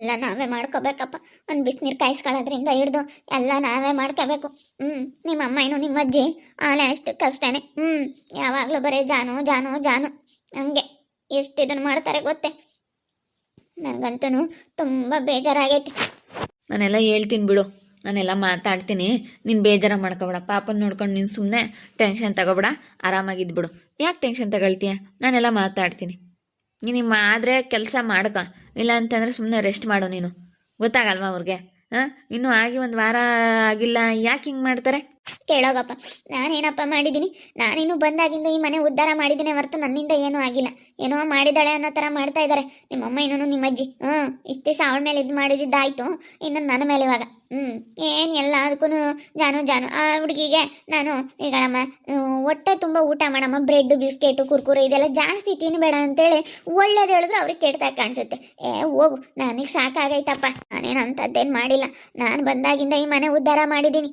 ಎಲ್ಲ ನಾವೇ ಮಾಡ್ಕೋಬೇಕಪ್ಪ. ಒಂದು ಬಿಸಿನೀರು ಕಾಯಿಸ್ಕೊಳ್ಳೋದ್ರಿಂದ ಹಿಡ್ದು ಎಲ್ಲ ನಾವೇ ಮಾಡ್ಕೋಬೇಕು. ನಿಮ್ಮ ಅಮ್ಮ ಏನು ನಿಮ್ಮ ಅಜ್ಜಿ ಆಲೆ ಅಷ್ಟು ಕಷ್ಟನೇ. ಯಾವಾಗಲೂ ಬರೀ ಜಾನು ಜಾನು ಜಾನು ಹಂಗೆ ಎಷ್ಟು ಇದನ್ನು ಮಾಡ್ತಾರೆ ಗೊತ್ತೇ. ನನಗಂತೂ ತುಂಬ ಬೇಜಾರಾಗೈತಿ. ನಾನೆಲ್ಲ ಹೇಳ್ತೀನಿ ಬಿಡು, ನಾನೆಲ್ಲ ಮಾತಾಡ್ತೀನಿ. ನೀನು ಬೇಜಾರ ಮಾಡ್ಕೊಬೇಡ. ಪಾಪನ ನೋಡ್ಕೊಂಡು ನೀನು ಸುಮ್ಮನೆ ಟೆನ್ಷನ್ ತಗೋಬೇಡ, ಆರಾಮಾಗಿದ್ಬಿಡು. ಯಾಕೆ ಟೆನ್ಷನ್ ತಗೊಳ್ತೀಯ? ನಾನೆಲ್ಲ ಮಾತಾಡ್ತೀನಿ. ನೀನು ಆದರೆ ಕೆಲಸ ಮಾಡ್ಕೊ, ಇಲ್ಲ ಅಂತಂದರೆ ಸುಮ್ಮನೆ ರೆಸ್ಟ್ ಮಾಡು. ನೀನು ಗೊತ್ತಾಗಲ್ವಾ ಅವ್ರಿಗೆ? ಇನ್ನೂ ಆಗಿ ಒಂದು ವಾರ ಆಗಿಲ್ಲ, ಯಾಕೆ ಹಿಂಗೆ ಮಾಡ್ತಾರೆ? ಕೇಳೋಗಪ್ಪ, ನಾನೇನಪ್ಪ ಮಾಡಿದ್ದೀನಿ? ನಾನಿನ್ನು ಬಂದಾಗಿಂದ ಈ ಮನೆ ಉದ್ಧಾರ ಮಾಡಿದ್ದೀನಿ ಹೊರತು ನನ್ನಿಂದ ಏನೂ ಆಗಿಲ್ಲ. ಏನೋ ಮಾಡಿದಾಳೆ ಅನ್ನೋ ಥರ ಮಾಡ್ತಾ ಇದ್ದಾರೆ ನಿಮ್ಮಮ್ಮ ಇನ್ನೂ ನಿಮ್ಮ ಅಜ್ಜಿ. ಇಷ್ಟು ದಿವಸ ಅವಳ ಮೇಲೆ ಇದು ಮಾಡಿದ್ದಾಯ್ತು, ಇನ್ನು ನನ್ನ ಮೇಲೆ ಇವಾಗ ಏನು ಎಲ್ಲ ಅದಕ್ಕೂ ಜಾನು ಜಾನು. ಆ ಹುಡುಗಿಗೆ ನಾನು ಈಗಳಮ್ಮ ಹೊಟ್ಟೆ ತುಂಬ ಊಟ ಮಾಡಮ್ಮ, ಬ್ರೆಡ್ ಬಿಸ್ಕೆಟು ಕುರ್ಕುರೆ ಇದೆಲ್ಲ ಜಾಸ್ತಿ ತಿನ್ನಬೇಡ ಅಂತೇಳಿ ಒಳ್ಳೇದು ಹೇಳಿದ್ರು ಅವ್ರಿಗೆ ಕೆಟ್ಟದಾಗ ಕಾಣಿಸುತ್ತೆ. ಹೋಗು, ನನಗೆ ಸಾಕಾಗೈತಪ್ಪ. ನಾನೇನು ಅಂಥದ್ದೇನು ಮಾಡಿಲ್ಲ. ನಾನು ಬಂದಾಗಿಂದ ಈ ಮನೆ ಉದ್ಧಾರ ಮಾಡಿದ್ದೀನಿ.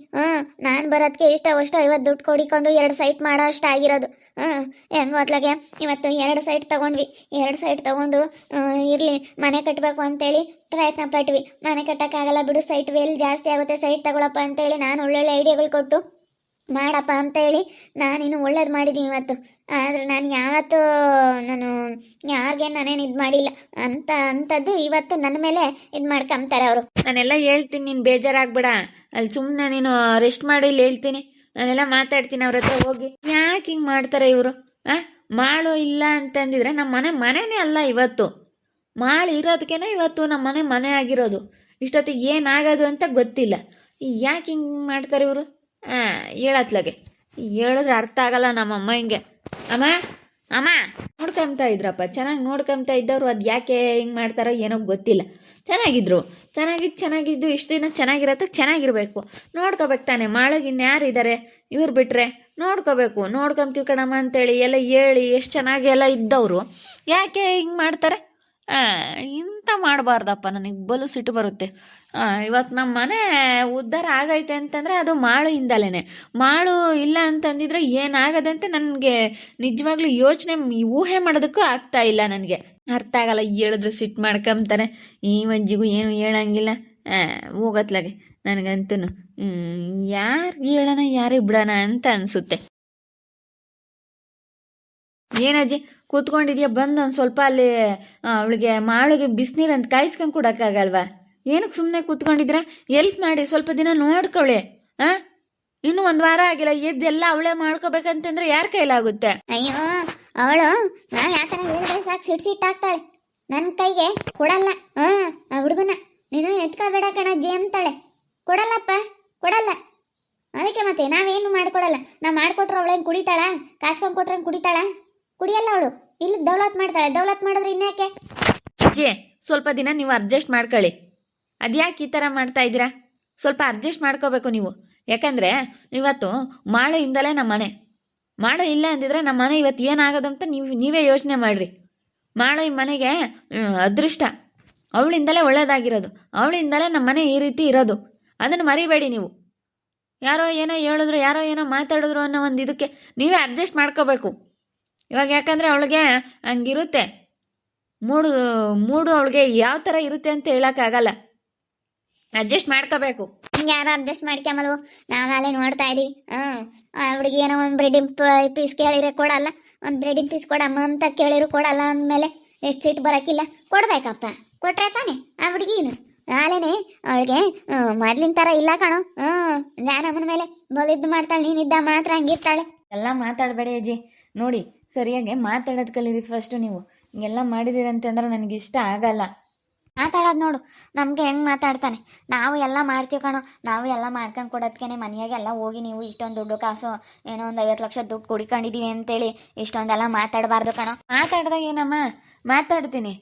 ನಾನು ಬರೋದಕ್ಕೆ ಇಷ್ಟವಷ್ಟು 50 ದುಡ್ಡು ಕೊಡಿಕೊಂಡು 2 ಸೈಟ್ ಮಾಡೋ ಅಷ್ಟು ಆಗಿರೋದು. ಹೆಂಗೋ ಅತ್ಲಾಗೆ ಇವತ್ತು 2 ಸೈಟ್ ತೊಗೊಂಡ್ವಿ. 2 ಸೈಟ್ ತೊಗೊಂಡು ಇರಲಿ ಮನೆ ಕಟ್ಟಬೇಕು ಅಂತೇಳಿ ಪ್ರಯತ್ನ ಪಟ್ವಿ. ಮನೆ ಕಟ್ಟೋಕ್ಕಾಗಲ್ಲ ಬಿಡು, ಸೈಟ್ ವೇಲ್ ಜಾಸ್ತಿ ಆಗುತ್ತೆ, ಸೈಟ್ ತಗೊಳಪ್ಪ ಅಂತೇಳಿ ನಾನು ಒಳ್ಳೊಳ್ಳೆ ಐಡಿಯಾಗಳು ಕೊಟ್ಟು ಮಾಡಪ್ಪ ಅಂತೇಳಿ ನಾನಿನ್ನು ಒಳ್ಳೇದು ಮಾಡಿದ್ದೀನಿ ಇವತ್ತು. ಆದರೆ ನಾನು ಯಾವತ್ತೂ ನಾನು ಯಾರಿಗೆ ನಾನೇನು ಇದು ಮಾಡಿಲ್ಲ ಅಂಥದ್ದು ಇವತ್ತು ನನ್ನ ಮೇಲೆ ಇದು ಮಾಡ್ಕೊಂತಾರೆ ಅವರು. ನಾನೆಲ್ಲ ಹೇಳ್ತೀನಿ, ನೀನು ಬೇಜಾರಾಗ್ಬೇಡ. ಅಲ್ಲಿ ಸುಮ್ಮನೆ ನೀನು ರೆಸ್ಟ್ ಮಾಡಿ ಇಲ್ಲಿ ಹೇಳ್ತೀನಿ. ನಾನೆಲ್ಲ ಮಾತಾಡ್ತೀನಿ ಅವ್ರ ಹತ್ರ ಹೋಗಿ. ಯಾಕೆ ಹಿಂಗೆ ಮಾಡ್ತಾರೆ ಇವರು? ಮಾಳು ಇಲ್ಲ ಅಂತಂದಿದ್ರೆ ನಮ್ಮ ಮನೆನೇ ಅಲ್ಲ ಇವತ್ತು. ಮಾಳು ಇರೋದಕ್ಕೇನೆ ಇವತ್ತು ನಮ್ಮ ಮನೆ ಆಗಿರೋದು. ಇಷ್ಟೊತ್ತಿಗೆ ಏನಾಗೋದು ಅಂತ ಗೊತ್ತಿಲ್ಲ. ಯಾಕೆ ಹಿಂಗೆ ಮಾಡ್ತಾರೆ ಇವರು? ಹೇಳತ್ಲಾಗೆ ಹೇಳಿದ್ರೆ ಅರ್ಥ ಆಗಲ್ಲ ನಮ್ಮಮ್ಮ. ಹಿಂಗೆ ಅಮ್ಮ ಅಮ್ಮ ನೋಡ್ಕೊಂತ ಇದ್ರಪ್ಪ, ಚೆನ್ನಾಗಿ ನೋಡ್ಕೊಂತ ಇದ್ದವ್ರು ಅದು ಯಾಕೆ ಹಿಂಗೆ ಮಾಡ್ತಾರೋ ಏನೋ ಗೊತ್ತಿಲ್ಲ. ಚೆನ್ನಾಗಿದ್ರು, ಚೆನ್ನಾಗಿದ್ದು ಇಷ್ಟು ದಿನ ಚೆನ್ನಾಗಿರತ್ತಕ್ಕೆ ಚೆನ್ನಾಗಿರ್ಬೇಕು. ನೋಡ್ಕೋಬೇಕು ತಾನೆ. ಮಾಳಗಿನ್ಯಾರಿದ್ದಾರೆ? ಇವ್ರು ಬಿಟ್ಟರೆ ನೋಡ್ಕೊಂತೀವಿ ಕಣಮ್ಮ ಅಂತೇಳಿ ಎಲ್ಲ ಹೇಳಿ ಎಷ್ಟು ಚೆನ್ನಾಗಿ ಎಲ್ಲ ಇದ್ದವರು ಯಾಕೆ ಹಿಂಗೆ ಮಾಡ್ತಾರೆ? ಇಂಥ ಮಾಡಬಾರ್ದಪ್ಪ. ನನಗೆ ಬಲು ಸಿಟ್ಟು ಬರುತ್ತೆ. ಇವತ್ತು ನಮ್ಮ ಮನೆ ಉದ್ಧಾರ ಆಗೈತೆ ಅಂತಂದರೆ ಅದು ಮಾಳುಯಿಂದಲೇ. ಮಾಳು ಇಲ್ಲ ಅಂತಂದಿದ್ರೆ ಏನಾಗದಂತೆ ನನಗೆ ನಿಜವಾಗ್ಲೂ ಊಹೆ ಮಾಡೋದಕ್ಕೂ ಆಗ್ತಾ ಇಲ್ಲ. ನನಗೆ ಅರ್ಥ ಆಗಲ್ಲ. ಹೇಳಿದ್ರೆ ಸಿಟ್ಟು ಮಾಡ್ಕೊಂತಾರೆ. ಈ ಅಜ್ಜಿಗೂ ಏನು ಹೇಳಂಗಿಲ್ಲ. ಹೋಗತ್ಲಾಗೆ ನನಗಂತೂ ಯಾರಿಗೆ ಹೇಳೋಣ ಯಾರಿಗೆ ಬಿಡೋಣ ಅಂತ ಅನಿಸುತ್ತೆ. ಏನಜ್ಜಿ ಕೂತ್ಕೊಂಡಿದ್ಯಾ? ಬಂದು ಒಂದು ಸ್ವಲ್ಪ ಅಲ್ಲಿ ಅವಳಿಗೆ ಮಾಳಿಗೆ ಬಿಸಿನೀರು ಅಂತ ಕಾಯಿಸ್ಕೊಂಡು ಕೊಡೋಕ್ಕಾಗಲ್ವಾ? ಏನಕ್ಕೆ ಸುಮ್ಮನೆ ಕೂತ್ಕೊಂಡಿದ್ರೆ? ಎಲ್ಪ್ ಮಾಡಿ, ಸ್ವಲ್ಪ ದಿನ ನೋಡ್ಕೊಳ್ಳಿ. ಇನ್ನೂ 1 ವಾರ ಆಗಿಲ್ಲ, ಎದ್ದೆಲ್ಲ ಅವಳೇ ಮಾಡ್ಕೋಬೇಕಂತಂದ್ರೆ ಯಾರ ಕೈಲಾಗುತ್ತೆ? ಅಯ್ಯೋ, ಅವಳು ನಾವು ಯಾಕಂದ್ರೆ ಹೇಳಿದ್ರೆ ಸಾಕು ಸಿಟ್ಟಾಗ್ತಾಳೆ. ನನ್ನ ಕೈಗೆ ಕೊಡಲ್ಲ. ಆ ಹುಡುಗನ ನೀನು ಎತ್ಕೋಬೇಡ ಕಣಜ್ಜಿ ಅಂತಾಳೆ. ಕೊಡಲ್ಲ. ಅದಕ್ಕೆ ಮತ್ತೆ ನಾವೇನು ಮಾಡ್ಕೊಡಲ್ಲ. ನಾವು ಮಾಡಿಕೊಟ್ರೆ ಅವಳೇನು ಕುಡಿತಾಳ? ಕಾಸ್ಕೊಂಡು ಕೊಟ್ರೆ ಕುಡಿತಾಳ? ಕುಡಿಯಲ್ಲ ಅವಳು. ಇಲ್ಲಿ ದೌಲತ್ ಮಾಡ್ತಾಳೆ. ದೌಲತ್ ಮಾಡಿದ್ರೆ ಇನ್ಯಾಕೆ? ಅಜ್ಜಿ ಸ್ವಲ್ಪ ದಿನ ನೀವು ಅಡ್ಜಸ್ಟ್ ಮಾಡ್ಕೊಳ್ಳಿ. ಅದ್ಯಾಕೆ ಈ ಥರ ಮಾಡ್ತಾ ಇದ್ದೀರಾ? ಸ್ವಲ್ಪ ಅಡ್ಜಸ್ಟ್ ಮಾಡ್ಕೋಬೇಕು ನೀವು. ಯಾಕಂದರೆ ಇವತ್ತು ಮಾಳೆಯಿಂದಲೇ ನಮ್ಮ ಮನೆ. ಮಾಳು ಇಲ್ಲ ಅಂದಿದ್ರೆ ನಮ್ಮ ಮನೆ ಇವತ್ತು ಏನಾಗೋದಂತ ನೀವೇ ಯೋಚನೆ ಮಾಡಿರಿ. ಮಾಳು ಈ ಮನೆಗೆ ಅದೃಷ್ಟ. ಅವಳಿಂದಲೇ ಒಳ್ಳೇದಾಗಿರೋದು. ಅವಳಿಂದಲೇ ನಮ್ಮ ಮನೆ ಈ ರೀತಿ ಇರೋದು. ಅದನ್ನು ಮರಿಬೇಡಿ ನೀವು. ಯಾರೋ ಏನೋ ಹೇಳಿದ್ರು, ಯಾರೋ ಏನೋ ಮಾತಾಡಿದ್ರು ಅನ್ನೋ ಒಂದು ಇದಕ್ಕೆ ನೀವೇ ಅಡ್ಜಸ್ಟ್ ಮಾಡ್ಕೋಬೇಕು ಇವಾಗ. ಯಾಕಂದರೆ ಅವಳಿಗೆ ಹಂಗಿರುತ್ತೆ ಮೂಡು ಅವಳಿಗೆ ಯಾವ ಥರ ಇರುತ್ತೆ ಅಂತ ಹೇಳೋಕ್ಕಾಗಲ್ಲ. ಅಡ್ಜಸ್ಟ್ ಮಾಡ್ಕೋಬೇಕು. ಹಿಂಗೆ ಯಾರು ಅಡ್ಜಸ್ಟ್ ಮಾಡ್ಕೊಂಬಲ್ವು? ನಾವಲ್ಲೇ ನೋಡ್ತಾ ಇದ್ದೀವಿ. ಅವಳಿಗೆ ಏನೋ ಒಂದು ಬ್ರೆಡಿನ್ ಪೀಸ್ ಕೇಳಿದ್ರೆ ಕೊಡಲ್ಲ. ಒಂದು ಬ್ರೆಡಿನ್ ಪೀಸ್ ಕೊಡಮ್ಮ ಅಂತ ಕೇಳಿದ್ರು ಕೊಡಲ್ಲ. ಅಂದಮೇಲೆ ಎಷ್ಟು ಸೀಟ್ ಬರೋಕ್ಕಿಲ್ಲ. ಕೊಡ್ಬೇಕಪ್ಪ, ಕೊಟ್ರೆ ತಾನೆ ಆ ಹುಡುಗಿನು. ನಾಳೆನೇ ಅವಳಿಗೆ ಮೊದ್ಲಿನ ಥರ ಇಲ್ಲ ಕಣೋ. ಜ್ಞಾನಮ್ಮನ ಮೇಲೆ ಬಲಿದ್ದು ಮಾಡ್ತಾಳೆ. ನೀನಿದ್ದ ಮಾತ್ರ ಹಂಗಿರ್ತಾಳೆ. ಎಲ್ಲ ಮಾತಾಡಬೇಡಿ ಅಜ್ಜಿ. ನೋಡಿ ಸರಿಯಾಗಿ ಮಾತಾಡೋದು ಕಲೀರಿ ಫಸ್ಟು. ನೀವು ಹಿಂಗೆಲ್ಲ ಮಾಡಿದಿರಂತಂದ್ರೆ ನನಗಿಷ್ಟ ಆಗಲ್ಲ. ಮಾತಾಡೋದು ನೋಡು ನಮಗೆ ಹೆಂಗೆ ಮಾತಾಡ್ತಾನೆ. ನಾವು ಎಲ್ಲ ಮಾಡ್ತೀವಿ ಕಣೋ. ನಾವು ಎಲ್ಲ ಮಾಡ್ಕೊಂಡು ಕೊಡೋದಕ್ಕೆ ಮನೆಯಾಗೆಲ್ಲ ಹೋಗಿ ನೀವು ಇಷ್ಟೊಂದು ದುಡ್ಡು ಕಾಸು ಏನೋ ಒಂದು 50 ಲಕ್ಷ ದುಡ್ಡು ಕುಡಿಕೊಂಡಿದ್ದೀವಿ ಅಂತೇಳಿ ಇಷ್ಟೊಂದೆಲ್ಲ ಮಾತಾಡಬಾರ್ದು ಕಣೋ. ಮಾತಾಡ್ದಾಗ ಏನಮ್ಮ ಮಾತಾಡ್ತೀನಿ.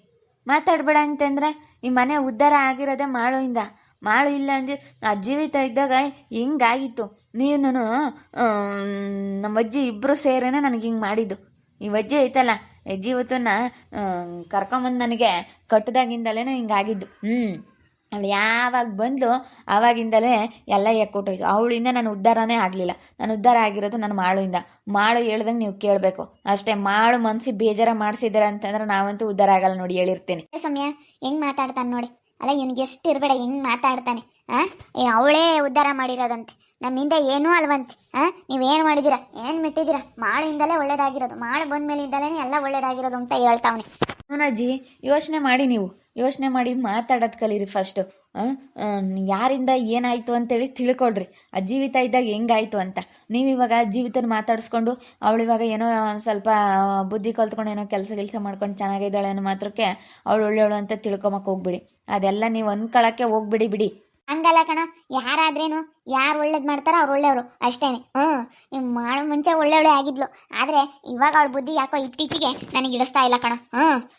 ಮಾತಾಡಬೇಡ ಅಂತಂದರೆ ಈ ಮನೆ ಉದ್ಧಾರ ಆಗಿರೋದೇ ಮಾಳುವಿಂದ. ಮಾಳು ಇಲ್ಲ ಅಂದರೆ ಜೀವಿತ ಇದ್ದಾಗ ಹಿಂಗಾಗಿತ್ತು. ನೀವು ನಮ್ಮ ಅಜ್ಜಿ ಇಬ್ಬರು ಸೇರೇನೆ ನನಗೆ ಹಿಂಗೆ ಮಾಡಿದ್ದು. ಈ ಅಜ್ಜಿ ಐತಲ್ಲ, ಅಜ್ಜಿ ಇವತ್ತನ್ನ ಕರ್ಕೊಂಬಂದು ನನಗೆ ಕಟ್ಟದಾಗಿಂದಲೇ ಹಿಂಗಾಗಿದ್ದು. ಅವಳು ಯಾವಾಗ ಬಂದು ಆವಾಗಿಂದಲೇ ಎಲ್ಲ ಎಕ್ಕೊಟ್ಟೋಯ್ತು. ಅವಳಿಂದ ನಾನು ಉದ್ಧಾರನೇ ಆಗಲಿಲ್ಲ. ನಾನು ಉದ್ಧಾರ ಆಗಿರೋದು ನನ್ನ ಮಾಳುವಿಂದ. ಮಾಳು ಹೇಳ್ದಂಗೆ ನೀವು ಕೇಳಬೇಕು ಅಷ್ಟೇ. ಮಾಳು ಮನಸ್ಸಿಗೆ ಬೇಜಾರ ಮಾಡಿಸಿದಾರೆ ಅಂತಂದ್ರೆ ನಾವಂತೂ ಉದ್ಧಾರ ಆಗಲ್ಲ ನೋಡಿ, ಹೇಳಿರ್ತೀನಿ. ಸಮಯ ಹೆಂಗೆ ಮಾತಾಡ್ತಾನೆ ನೋಡಿ. ಅಲ್ಲ ಇವನಿಗೆ ಎಷ್ಟು ಇರಬೇಡ ಹೆಂಗ್ ಮಾತಾಡ್ತಾನೆ. ಅವಳೇ ಉದ್ಧಾರ ಮಾಡಿರೋದಂತೆ, ನಮ್ಮಿಂದ ಏನೂ ಅಲ್ವಂತೆ. ನೀವೇನು ಮಾಡಿದ್ದೀರಾ, ಏನು ಮಿಟ್ಟಿದ್ದೀರಾ, ಮಾಳಿಂದಲೇ ಒಳ್ಳೇದಾಗಿರೋದು, ಮಾಳು ಬಂದ್ಮೇಲಿಂದಲೇ ಎಲ್ಲ ಒಳ್ಳೇದಾಗಿರೋದು ಅಂತ ಹೇಳ್ತಾವನೆ. ಅಜ್ಜಿ, ಯೋಚನೆ ಮಾಡಿ, ನೀವು ಯೋಚನೆ ಮಾಡಿ ಮಾತಾಡೋದು ಕಲೀರಿ ಫಸ್ಟು. ಯಾರಿಂದ ಏನಾಯಿತು ಅಂತೇಳಿ ತಿಳ್ಕೊಳ್ರಿ. ಆ ಜೀವಿತ ಇದ್ದಾಗ ಹೆಂಗಾಯ್ತು ಅಂತ. ನೀವಿವಾಗ ಜೀವಿತನ ಮಾತಾಡಿಸ್ಕೊಂಡು ಅವಳು ಇವಾಗ ಏನೋ ಸ್ವಲ್ಪ ಬುದ್ಧಿ ಕಲ್ತ್ಕೊಂಡು ಏನೋ ಕೆಲಸ ಮಾಡ್ಕೊಂಡು ಚೆನ್ನಾಗಿದ್ದಾಳೆ ಅನ್ನೋ ಮಾತ್ರಕ್ಕೆ ಅವಳು ಒಳ್ಳೆಯವಳು ಅಂತ ತಿಳ್ಕೊಳಕ್ಕೆ ಹೋಗ್ಬಿಡಿ. ಅದೆಲ್ಲ ನೀವು ಅನ್ಕೊಳಕ್ಕೆ ಹೋಗ್ಬಿಡಿ ಬಿಡಿ. ಹಂಗಲ್ಲ ಕಣ, ಯಾರಾದ್ರೇನು ಯಾರು ಒಳ್ಳೇದು ಮಾಡ್ತಾರೋ ಅವ್ರು ಒಳ್ಳೆಯವರು ಅಷ್ಟೇನೆ. ಮಾಡು ಮುಂಚೆ ಒಳ್ಳೆಯವಳೆ ಆಗಿದ್ಲು, ಆದರೆ ಇವಾಗ ಅವಳ ಬುದ್ಧಿ ಯಾಕೋ ಇತ್ತೀಚೆಗೆ ನನಗೆ ಇಡಿಸ್ತಾ ಇಲ್ಲ ಕಣ.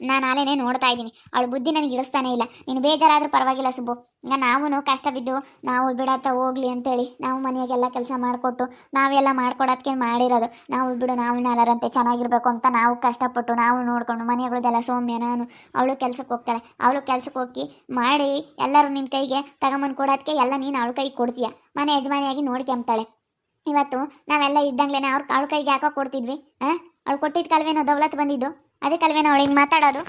ನಾನು ಆಲೇನೆ ನೋಡ್ತಾ ಇದ್ದೀನಿ, ಅವಳ ಬುದ್ಧಿ ನನಗೆ ಇಡಿಸ್ತಾನೆ ಇಲ್ಲ. ನೀನು ಬೇಜಾರಾದ್ರೂ ಪರವಾಗಿಲ್ಲ ಸುಬ್ಬು, ಈಗ ನಾವು ಕಷ್ಟ ಬಿದ್ದು ನಾವು ಬಿಡತ್ತ ಹೋಗ್ಲಿ ಅಂತೇಳಿ ನಾವು ಮನೆಯಾಗೆಲ್ಲ ಕೆಲಸ ಮಾಡಿಕೊಟ್ಟು ನಾವೆಲ್ಲ ಮಾಡ್ಕೊಡೋದಕ್ಕೆ ಮಾಡಿರೋದು. ನಾವು ಬಿಡು, ನಾವು ನಾಲ್ಕರಂತೆ ಚೆನ್ನಾಗಿರ್ಬೇಕು ಅಂತ ನಾವು ಕಷ್ಟಪಟ್ಟು ನಾವು ನೋಡ್ಕೊಂಡು ಮನೆಗಳದೆಲ್ಲ ಸೌಮ್ಯ ನಾನು ಅವಳು ಕೆಲ್ಸಕ್ಕೆ ಹೋಗ್ತಾಳೆ. ಅವಳು ಕೆಲ್ಸಕ್ಕೆ ಹೋಗಿ ಮಾಡಿ ಎಲ್ಲರೂ ನಿನ್ನ ಕೈಗೆ ತಗೊಂಬಂದು ಕೊಡೋದಕ್ಕೆ ಎಲ್ಲ ನೀನು ಅವಳ ಕೈಗೆ ಕೊಡ್ತೀಯ, ಮನೆ ಯಜಮಾನಿಯಾಗಿ ನೋಡ್ಕೊಂತಾಳೆ. ಇವತ್ತು ನಾವೆಲ್ಲ ಇದ್ದಂಗ್ಲೇನೆ ಅವಳ ಕೈಗೆ ಯಾಕೋ ಕೊಡ್ತಿದ್ವಿ. ಅವಳು ಕೊಟ್ಟಿದ್ದ ಕಲ್ವೇನೋ ದೌಲತ್ ಬಂದಿದ್ದು, ಅದೇ ಕಲ್ವೇನೋ ಅವಳು ಹಿಂಗೆ ಮಾತಾಡೋದು.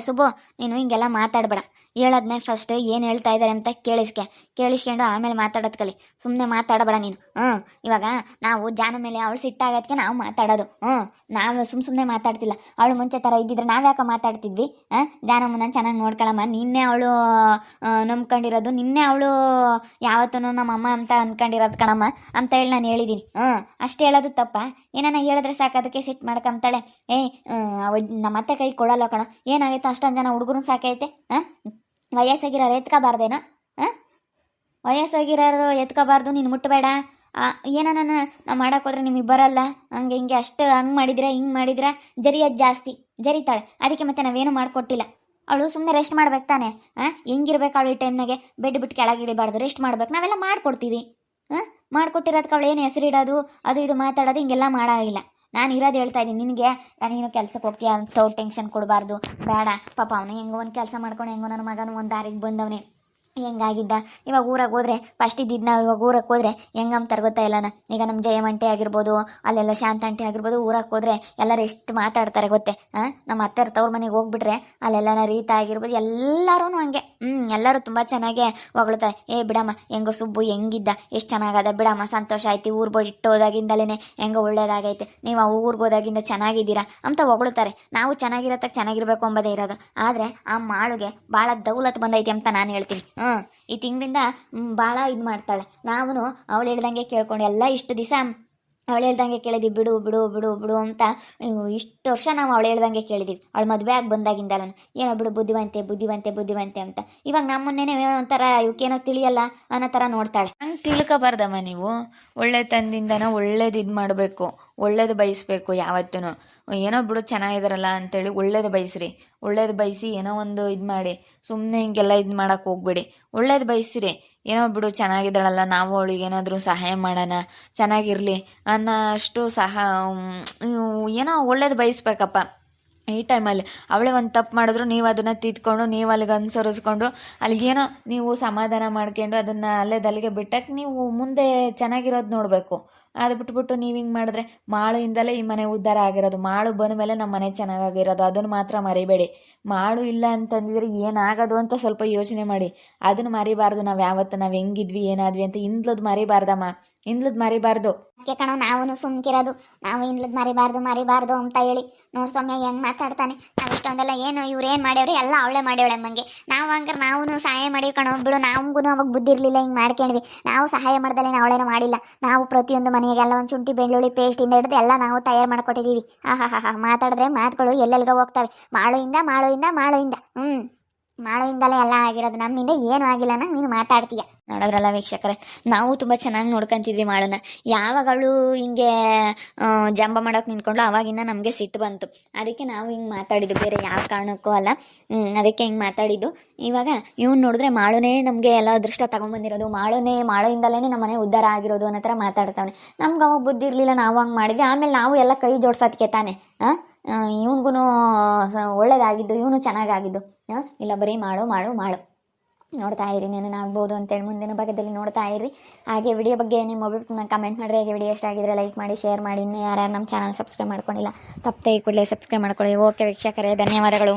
ಸುಬ್ಬು, ನೀನು ಹಿಂಗೆಲ್ಲ ಮಾತಾಡಬೇಡ. ಹೇಳೋದನ್ನೇ ಫಸ್ಟ್ ಏನು ಹೇಳ್ತಾ ಇದ್ದಾರೆ ಅಂತ ಕೇಳಿಸ್ಕೊಂಡು ಆಮೇಲೆ ಮಾತಾಡೋದು ಕಲಿ. ಸುಮ್ಮನೆ ಮಾತಾಡಬೇಡ ನೀನು. ಇವಾಗ ನಾವು ಜಾನ ಮೇಲೆ ಅವಳು ಸಿಟ್ಟಾಗೋದಕ್ಕೆ ನಾವು ಮಾತಾಡೋದು. ನಾವು ಸುಮ್ಮನೆ ಮಾತಾಡ್ತಿಲ್ಲ. ಅವಳು ಮುಂಚೆ ಥರ ಇದ್ದಿದ್ರೆ ನಾವು ಯಾಕೆ ಮಾತಾಡ್ತಿದ್ವಿ? ಜಾನಮ್ಮನ ಚೆನ್ನಾಗಿ ನೋಡ್ಕೊಳ್ಳಮ್ಮ, ನಿನ್ನೆ ಅವಳು ನಂಬ್ಕೊಂಡಿರೋದು, ನಿನ್ನೆ ಅವಳು ಯಾವತ್ತೂ ನಮ್ಮಮ್ಮ ಅಂತ ಅಂದ್ಕೊಂಡಿರೋದು ಕಣಮ್ಮ ಅಂತ ಹೇಳಿ ನಾನು ಹೇಳಿದ್ದೀನಿ. ಅಷ್ಟು ಹೇಳೋದು ತಪ್ಪ? ಏನಾನ ಹೇಳಿದ್ರೆ ಸಾಕು ಅದಕ್ಕೆ ಸಿಟ್ಟು ಮಾಡ್ಕೊಂತಾಳೆ. ನಮ್ಮ ಅತ್ತೆ ಕೈ ಕೊಡಲ್ಲ ಕಣ. ಏನಾಗೈತೆ, ಅಷ್ಟೊಂದು ಜನ ಹುಡುಗರು ಸಾಕೈತೆ. ವಯಸ್ಸಾಗಿರೋರು ಎತ್ಕೋಬಾರ್ದೇನೋ? ವಯಸ್ಸಾಗಿರೋರು ಎತ್ಕೋಬಾರ್ದು, ನೀನು ಮುಟ್ಟಬೇಡ. ಏನಾನ ನಾವು ಮಾಡೋಕ್ಕೋದ್ರೆ ನಿಮಗೆ ಬರಲ್ಲ, ಹಂಗೆ ಹಿಂಗೆ ಅಷ್ಟು ಹಂಗೆ ಮಾಡಿದ್ರೆ ಹಿಂಗೆ ಮಾಡಿದ್ರೆ ಜರಿಯೋದು ಜಾಸ್ತಿ ಜರಿತಾಳೆ. ಅದಕ್ಕೆ ಮತ್ತೆ ನಾವೇನು ಮಾಡಿಕೊಟ್ಟಿಲ್ಲ. ಅವಳು ಸುಮ್ಮನೆ ರೆಸ್ಟ್ ಮಾಡ್ಬೇಕು ತಾನೆ. ಹೆಂಗಿರ್ಬೇಕು ಅವಳು ಈ ಟೈಮ್ನಾಗೆ? ಬೆಡ್ ಬಿಟ್ಟು ಕೆಳಗೆ ಇಳಿಬಾರ್ದು, ರೆಸ್ಟ್ ಮಾಡ್ಬೇಕು. ನಾವೆಲ್ಲ ಮಾಡಿಕೊಡ್ತೀವಿ. ಮಾಡಿಕೊಟ್ಟಿರೋದಕ್ಕೆ ಅವಳು ಏನು ಹೆಸರಿಡೋದು ಅದು ಇದು ಮಾತಾಡೋದು ಹಿಂಗೆಲ್ಲ ಮಾಡೋಂಗಿಲ್ಲ. ನಾನು ಇರೋದು ಹೇಳ್ತಾ ಇದ್ದೀನಿ ನಿನಗೆ. ನೀನು ಕೆಲ್ಸಕ್ಕೆ ಹೋಗ್ತೀಯ ಅಂತ ಟೆನ್ಷನ್ ಕೊಡಬಾರ್ದು, ಬೇಡ. ಪಾಪ ಅವನು ಹೆಂಗೋ ಒಂದು ಕೆಲಸ ಮಾಡ್ಕೊಂಡು ಹೆಂಗೋ ನನ್ನ ಮಗನು ಒಂದು ದಾರಿಗೆ ಬಂದವನೇ, ಹೆಂಗಾಗಿದ್ದ. ಇವಾಗ ಊರಾಗ ಹೋದ್ರೆ ಫಸ್ಟ್ ಇದ್ದಿದ್ದು ನಾವು ಇವಾಗ ಊರಕ್ಕೆ ಹೋದ್ರೆ ಹೆಂಗಂತಾರೆ ಗೊತ್ತಾ ಎಲ್ಲನ. ಈಗ ನಮ್ಮ ಜಯಮಂಟೆ ಆಗಿರ್ಬೋದು, ಅಲ್ಲೆಲ್ಲ ಶಾಂತಂಟೆ ಆಗಿರ್ಬೋದು, ಊರಕ್ಕೆ ಹೋದ್ರೆ ಎಲ್ಲರೂ ಎಷ್ಟು ಮಾತಾಡ್ತಾರೆ ಗೊತ್ತೇ. ನಮ್ಮ ಅತ್ತೆರ ತವ್ರ ಮನೆಗೆ ಹೋಗ್ಬಿಟ್ರೆ ಅಲ್ಲೆಲ್ಲನ ರೀತ ಆಗಿರ್ಬೋದು ಎಲ್ಲರೂ ಹಂಗೆ. ಎಲ್ಲರೂ ತುಂಬ ಚೆನ್ನಾಗೇ ಹೊಗಳ್ತಾರೆ. ಬಿಡಮ್ಮ ಹೆಂಗೋ ಸುಬ್ಬು ಹೆಂಗಿದ್ದ, ಎಷ್ಟು ಚೆನ್ನಾಗದ ಬಿಡಮ್ಮ, ಸಂತೋಷ ಆಯ್ತು, ಊರು ಬಿಟ್ಟು ಹೋದಾಗಿಂದಲೇ ಹೆಂಗೋ ಒಳ್ಳೇದಾಗೈತೆ, ನೀವು ಆ ಊರಿಗೆ ಹೋದಾಗಿಂದ ಚೆನ್ನಾಗಿದ್ದೀರಾ ಅಂತ ಹೊಗಳ್ತಾರೆ. ನಾವು ಚೆನ್ನಾಗಿರತ್ತಕ್ಕೆ ಚೆನ್ನಾಗಿರ್ಬೇಕು ಅಂಬೋದೇ ಇರೋದು. ಆದರೆ ಆ ಮಾಳುಗೆ ಭಾಳ ದೌಲತ್ ಬಂದೈತಿ ಅಂತ ನಾನು ಹೇಳ್ತೀನಿ. ಈ ತಿಂಗಳಿಂದ ಭಾಳ ಇದು ಮಾಡ್ತಾಳೆ. ನಾವು ಅವಳು ಹೇಳ್ದಂಗೆ ಕೇಳ್ಕೊಂಡು ಎಲ್ಲ ಇಷ್ಟು ದಿವಸ ಅವಳು ಹೇಳ್ದಂಗೆ ಕೇಳಿದ್ವಿ. ಬಿಡು ಬಿಡು ಬಿಡು ಬಿಡು ಅಂತ ಇಷ್ಟು ವರ್ಷ ನಾವು ಅವಳು ಹೇಳ್ದಂಗೆ ಕೇಳಿದ್ದೀವಿ. ಅವಳು ಮದುವೆ ಆಗಿ ಬಂದಾಗಿಂದಲೂ ಏನೋ ಬಿಡು ಬುದ್ಧಿವಂತೆ ಬುದ್ಧಿವಂತೆ ಬುದ್ಧಿವಂತೆ ಅಂತ. ಇವಾಗ ನಮ್ಮನ್ನೇನೆ ಒಂಥರ ಇವಕ್ಕೇನೋ ತಿಳಿಯಲ್ಲ ಅನ್ನೋ ಥರ ನೋಡ್ತಾಳೆ. ಹಂಗೆ ತಿಳ್ಕೊಬಾರ್ದಮ್ಮ ನೀವು. ಒಳ್ಳೆತನದಿಂದನೋ ಒಳ್ಳೇದು ಇದು ಮಾಡಬೇಕು, ಒಳ್ಳೇದು ಬಯಸ್ಬೇಕು ಯಾವತ್ತೂ. ಏನೋ ಬಿಡು ಚೆನ್ನಾಗಿದಾರಲ್ಲ ಅಂತೇಳಿ ಒಳ್ಳೇದು ಬಯಸ್ರಿ. ಒಳ್ಳೇದು ಬಯಸಿ ಏನೋ ಒಂದು ಇದು ಮಾಡಿ, ಸುಮ್ಮನೆ ಹಿಂಗೆಲ್ಲ ಇದು ಮಾಡೋಕೆ ಹೋಗ್ಬೇಡಿ. ಒಳ್ಳೇದು ಬಯಸ್ರಿ. ಏನೋ ಬಿಡು ಚೆನ್ನಾಗಿದ್ದಾಳಲ್ಲ, ನಾವು ಅವಳಿಗೆ ಏನಾದರೂ ಸಹಾಯ ಮಾಡೋಣ, ಚೆನ್ನಾಗಿರಲಿ ಅನ್ನೋಷ್ಟು ಏನೋ ಒಳ್ಳೇದು ಬಯಸ್ಬೇಕಪ್ಪ ಈ ಟೈಮಲ್ಲಿ. ಅವಳೇ ಒಂದು ತಪ್ಪು ಮಾಡಿದ್ರು ನೀವು ಅದನ್ನು ತಿದ್ಕೊಂಡು ನೀವು ಅಲ್ಲಿಗೆ ಅನುಸರಿಸ್ಕೊಂಡು ಅಲ್ಲಿಗೇನೋ ನೀವು ಸಮಾಧಾನ ಮಾಡ್ಕೊಂಡು ಅದನ್ನು ಅಲ್ಲಿಗೆ ಬಿಟ್ಟಕ್ಕೆ ನೀವು ಮುಂದೆ ಚೆನ್ನಾಗಿರೋದು ನೋಡಬೇಕು. ಅದು ಬಿಟ್ಬಿಟ್ಟು ನೀವು ಹಿಂಗೆ ಮಾಡಿದ್ರೆ ಮಾಳುಯಿಂದಲೇ ಈ ಮನೆ ಉದ್ಧಾರ ಆಗಿರೋದು. ಮಾಳು ಬಂದ ಮೇಲೆ ನಮ್ಮ ಮನೆ ಚೆನ್ನಾಗಿರೋದು, ಅದನ್ನು ಮಾತ್ರ ಮರಿಬೇಡಿ. ಮಾಳು ಇಲ್ಲ ಅಂತಂದಿದ್ರೆ ಏನಾಗೋದು ಅಂತ ಸ್ವಲ್ಪ ಯೋಚನೆ ಮಾಡಿ. ಅದನ್ನು ಮರಿಬಾರ್ದು. ನಾವು ಹೆಂಗಿದ್ವಿ ಏನಾದ್ವಿ ಅಂತ ಇಂದ್ಲದ್ ಮರಿಬಾರ್ದಮ್ಮ, ಇಂದ್ಲದ್ ಮರಿಬಾರ್ದು. ಅದಕ್ಕೆ ಕಣೋ ನಾವು ಸುಮ್ಕಿರೋದು, ನಾವು ಇಂದ್ಲದ್ ಮರಿಬಾರ್ದು ಅಂತ ಹೇಳಿ. ನೋಡ್ ಸೌಮ್ಯ ಹೆಂಗ್ ಮಾತಾಡ್ತಾನೆ. ನಾವು ಇಷ್ಟೊಂದೆಲ್ಲ ಏನು ಇವ್ರೇನು ಮಾಡ್ಯವ್ರಿ ಎಲ್ಲ ಅವಳೇ ಮಾಡ್ಯವಳೆ ಅಮ್ಮಂಗೆ. ನಾವು ಹಂಗಾರೆ ನಾವು ಸಹಾಯ ಮಾಡಿ ಕಣೋ ಬಿಡು. ನಮಗೂ ಅವಾಗ ಬುದ್ಧಿ ಇರಲಿಲ್ಲ, ಹಿಂಗೆ ಮಾಡ್ಕೊಂಡ್ವಿ. ನಾವು ಸಹಾಯ ಮಾಡ್ದಲ್ಲೇ ಅವಳೇನೋ ಮಾಡಿಲ್ಲ. ನಾವು ಪ್ರತಿಯೊಂದು ಮನೆಗೆಲ್ಲ ಒಂದು ಶುಂಠಿ ಬೆಳ್ಳುಳ್ಳಿ ಪೇಸ್ಟಿಂದ ಹಿಡಿದು ಎಲ್ಲ ನಾವು ತಯಾರು ಮಾಡ್ಕೊಟ್ಟಿದ್ದೀವಿ. ಮಾತಾಡಿದ್ರೆ ಮಾತುಗಳು ಎಲ್ಲೆಲ್ಗ ಹೋಗ್ತವೆ. ಮಾಳುಯಿಂದ ಮಾಡೋಯಿಂದಲೇ ಎಲ್ಲ ಆಗಿರೋದು, ನಮ್ಮಿಂದ ಏನೂ ಆಗಿಲ್ಲ ಅನ್ನೋ ನೀನು ಮಾತಾಡ್ತೀಯ. ನೋಡೋದ್ರಲ್ಲ ವೀಕ್ಷಕರೇ, ನಾವು ತುಂಬ ಚೆನ್ನಾಗಿ ನೋಡ್ಕೊಂತಿದ್ವಿ ಮಾಳನ್ನ. ಯಾವಾಗ ಅವಳು ಹಿಂಗೆ ಜಂಬ ಮಾಡೋಕೆ ನಿಂತ್ಕೊಂಡ್ಲು ಆವಾಗಿಂದ ನಮಗೆ ಸಿಟ್ಟು ಬಂತು. ಅದಕ್ಕೆ ನಾವು ಹಿಂಗೆ ಮಾತಾಡಿದ್ದು, ಬೇರೆ ಯಾವ ಕಾರಣಕ್ಕೂ ಅಲ್ಲ. ಅದಕ್ಕೆ ಹಿಂಗೆ ಮಾತಾಡಿದ್ದು. ಇವಾಗ ಇವ್ನು ನೋಡಿದ್ರೆ ಮಾಳುನೇ ನಮಗೆ ಎಲ್ಲ ಅದೃಷ್ಟ ತೊಗೊಂಬಂದಿರೋದು, ಮಾಳುಯಿಂದಲೇ ನಮ್ಮ ಮನೆ ಉದ್ಧಾರ ಆಗಿರೋದು ಅನ್ನೋ ಥರ ಮಾತಾಡ್ತಾವನೆ. ನಮ್ಗೆ ಅವಾಗ ಬುದ್ಧಿ ಇರಲಿಲ್ಲ, ನಾವು ಹಂಗೆ ಮಾಡಿದ್ವಿ. ಆಮೇಲೆ ನಾವು ಎಲ್ಲ ಕೈ ಜೋಡ್ಸೋದಕ್ಕೆ ತಾನೆ ಇವನ್ಗೂ ಒಳ್ಳೇದಾಗಿದ್ದು, ಇವನು ಚೆನ್ನಾಗಾಗಿದ್ದು. ಇಲ್ಲ ಬರೀ ಮಾಳು ನೋಡ್ತಾ ಇರಿ, ನೆನನಾಗ್ಬೋದು ಅಂತೇಳಿ ಮುಂದಿನ ಭಾಗದಲ್ಲಿ ನೋಡ್ತಾ ಇರಿ. ಹಾಗೆ ವಿಡಿಯೋ ಬಗ್ಗೆ ನಿಮ್ಮ ಒಬ್ಬರು ಕಮೆಂಟ್ ಮಾಡಿರಿ. ಹಾಗೆ ವಿಡಿಯೋ ಇಷ್ಟ ಆಗಿದ್ರೆ ಲೈಕ್ ಮಾಡಿ, ಶೇರ್ ಮಾಡಿ. ಇನ್ನು ಯಾರ್ಯಾರು ನಮ್ಮ ಚಾನಲ್ ಸಬ್ಸ್ಕ್ರೈಬ್ ಮಾಡ್ಕೊಂಡಿಲ್ಲ ತಪ್ಪದೆ ಕೂಡಲೇ ಸಬ್ಸ್ಕ್ರೈಬ್ ಮಾಡ್ಕೊಳ್ಳಿ. ಓಕೆ ವೀಕ್ಷಕರೇ, ಧನ್ಯವಾದಗಳು.